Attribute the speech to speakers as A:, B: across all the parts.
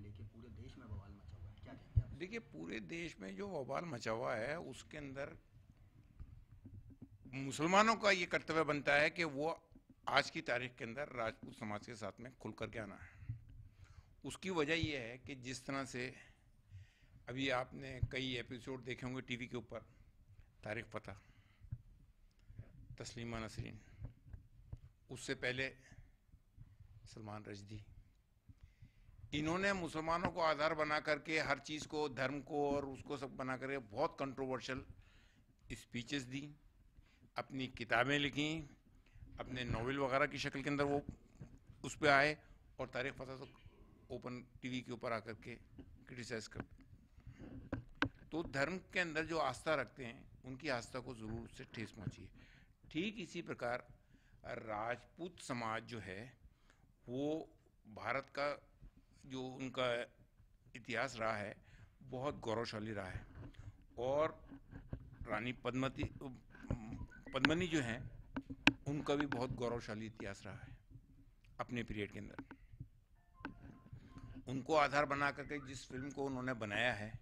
A: लेके पूरे देश में बवाल मचा हुआ है, क्या कहेंगे आप?
B: देखिए, पूरे देश में जो बवाल मचा हुआ है उसके अंदर मुसलमानों का ये कर्तव्य बनता है कि वो आज की तारीख के अंदर राजपूत समाज के साथ में खुल करके आना है। उसकी वजह ये है कि जिस तरह से अभी आपने कई एपिसोड देखे होंगे टीवी के ऊपर, तारिक फ़तेह, तस्लीमा नसरीन, उससे पहले सलमान रश्दी, इन्होंने मुसलमानों को आधार बना करके हर चीज़ को, धर्म को और उसको सब बना करके बहुत कंट्रोवर्शियल स्पीचेस दी, अपनी किताबें लिखी, अपने नॉवेल वगैरह की शक्ल के अंदर वो उस पर आए, और तारिक फ़तेह तो ओपन टीवी के ऊपर आकर के क्रिटिसाइज करते। तो धर्म के अंदर जो आस्था रखते हैं उनकी आस्था को ज़रूर उससे ठेस पहुंची है। ठीक इसी प्रकार राजपूत समाज जो है वो भारत का जो उनका इतिहास रहा है बहुत गौरवशाली रहा है, और रानी पद्मिनी जो हैं उनका भी बहुत गौरवशाली इतिहास रहा है अपने पीरियड के अंदर। उनको आधार बना करके जिस फिल्म को उन्होंने बनाया है,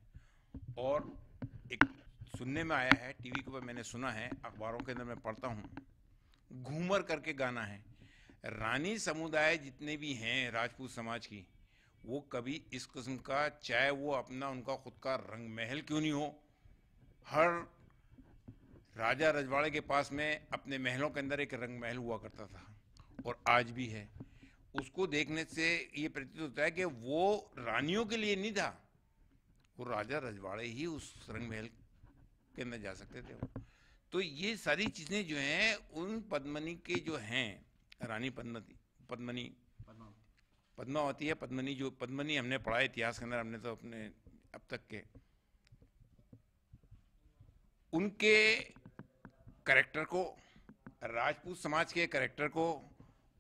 B: और एक सुनने में आया है, टीवी के ऊपर मैंने सुना है, अखबारों के अंदर मैं पढ़ता हूँ, घूमर करके गाना है। रानी समुदाय जितने भी हैं राजपूत समाज की, वो कभी इस किस्म का, चाहे वो अपना उनका खुद का रंग महल क्यों नहीं हो, हर राजा रजवाड़े के पास में अपने महलों के अंदर एक रंग महल हुआ करता था और आज भी है। उसको देखने से ये प्रतीत होता है कि वो रानियों के लिए नहीं था, वो राजा रजवाड़े ही उस रंग महल के अंदर जा सकते थे। तो ये सारी चीज़ें जो हैं उन पद्मिनी के जो हैं, रानी पद्मिनी पद्मावती है, पद्मिनी, जो पद्मिनी हमने पढ़ा इतिहास के अंदर, हमने तो अपने अब तक के उनके कैरेक्टर को, राजपूत समाज के कैरेक्टर को,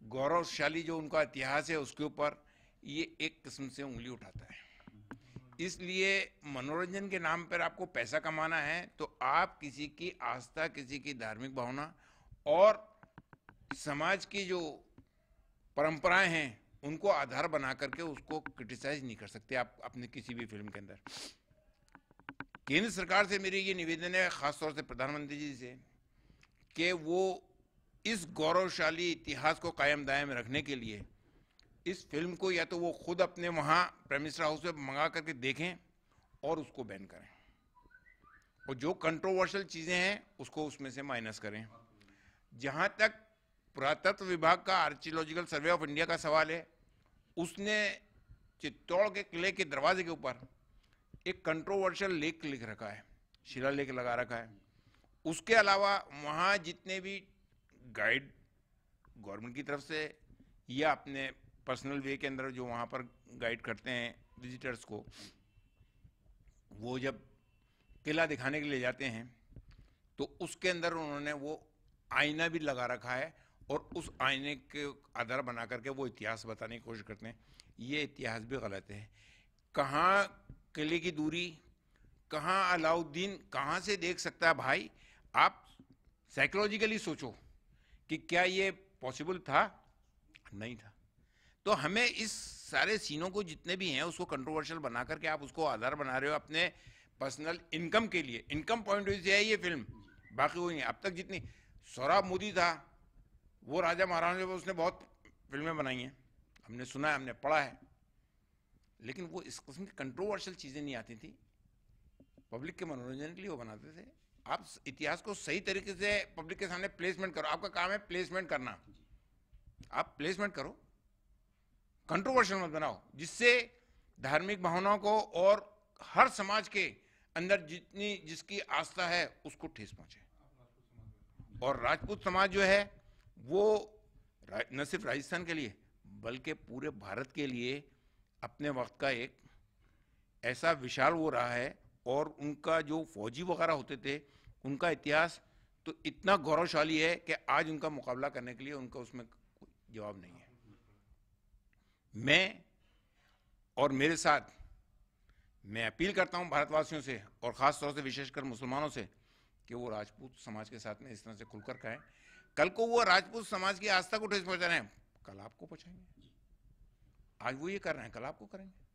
B: गौरवशाली जो उनका इतिहास है उसके ऊपर ये एक किस्म से उंगली उठाता है। इसलिए मनोरंजन के नाम पर आपको पैसा कमाना है तो आप किसी की आस्था, किसी की धार्मिक भावना और समाज की जो परंपराएं हैं उनको आधार बना करके उसको क्रिटिसाइज नहीं कर सकते आप अपने किसी भी फिल्म के अंदर। केंद्र सरकार से मेरी ये निवेदन है, खासतौर से प्रधानमंत्री जी से, कि वो इस गौरवशाली इतिहास को कायम दायम रखने के लिए इस फिल्म को या तो वो खुद अपने वहाँ प्राइम मिनिस्टर हाउस में मंगा करके देखें और उसको बैन करें, और जो कंट्रोवर्शियल चीज़ें हैं उसको उसमें से माइनस करें। जहाँ तक पुरातत्व विभाग का आर्कियोलॉजिकल सर्वे ऑफ इंडिया का सवाल है, उसने चित्तौड़ के किले के दरवाजे के ऊपर एक कंट्रोवर्शियल लेख लिख रखा है, शिलालेख लगा रखा है। उसके अलावा वहाँ जितने भी गाइड गवर्नमेंट की तरफ से या अपने पर्सनल वे के अंदर जो वहाँ पर गाइड करते हैं विजिटर्स को, वो जब किला दिखाने के लिए जाते हैं तो उसके अंदर उन्होंने वो आईना भी लगा रखा है, और उस आईने के आधार बना करके वो इतिहास बताने की कोशिश करते हैं। ये इतिहास भी गलत है। कहाँ किले की दूरी, कहाँ अलाउद्दीन कहाँ से देख सकता है भाई? आप साइकोलॉजिकली सोचो कि क्या ये पॉसिबल था? नहीं था। तो हमें इस सारे सीनों को जितने भी हैं उसको कंट्रोवर्शियल बना करके आप उसको आधार बना रहे हो अपने पर्सनल इनकम के लिए। इनकम पॉइंट ऑफ व्यू से है ये फिल्म, बाकी कोई नहीं। अब तक जितनी सोहराब मोदी था, वो राजा महाराजा, उसने बहुत फिल्में बनाई हैं, हमने सुना है, हमने पढ़ा है, लेकिन वो इस किस्म की कंट्रोवर्शियल चीज़ें नहीं आती थी। पब्लिक के मनोरंजन के लिए वो बनाते थे। आप इतिहास को सही तरीके से पब्लिक के सामने प्लेसमेंट करो, आपका काम है प्लेसमेंट करना, आप प्लेसमेंट करो, कंट्रोवर्शियल मत बनाओ, जिससे धार्मिक भावनाओं को और हर समाज के अंदर जितनी जिसकी आस्था है उसको ठेस पहुंचे। और राजपूत समाज जो है वो न सिर्फ राजस्थान के लिए बल्कि पूरे भारत के लिए अपने वक्त का एक ऐसा विशाल वो रहा है, और उनका जो फौजी वगैरह होते थे उनका इतिहास तो इतना गौरवशाली है कि आज उनका मुकाबला करने के लिए उनका उसमें कोई जवाब नहीं है। मैं और मेरे साथ मैं अपील करता हूं भारतवासियों से, और ख़ास तौर से विशेषकर मुसलमानों से, कि वो राजपूत समाज के साथ में इस तरह से खुलकर खाएं। कल को वो राजपूत समाज की आस्था को ठेस पहुंचा रहे हैं, कल आपको पहुंचाएंगे। आज वो ये कर रहे हैं, कल आपको करेंगे।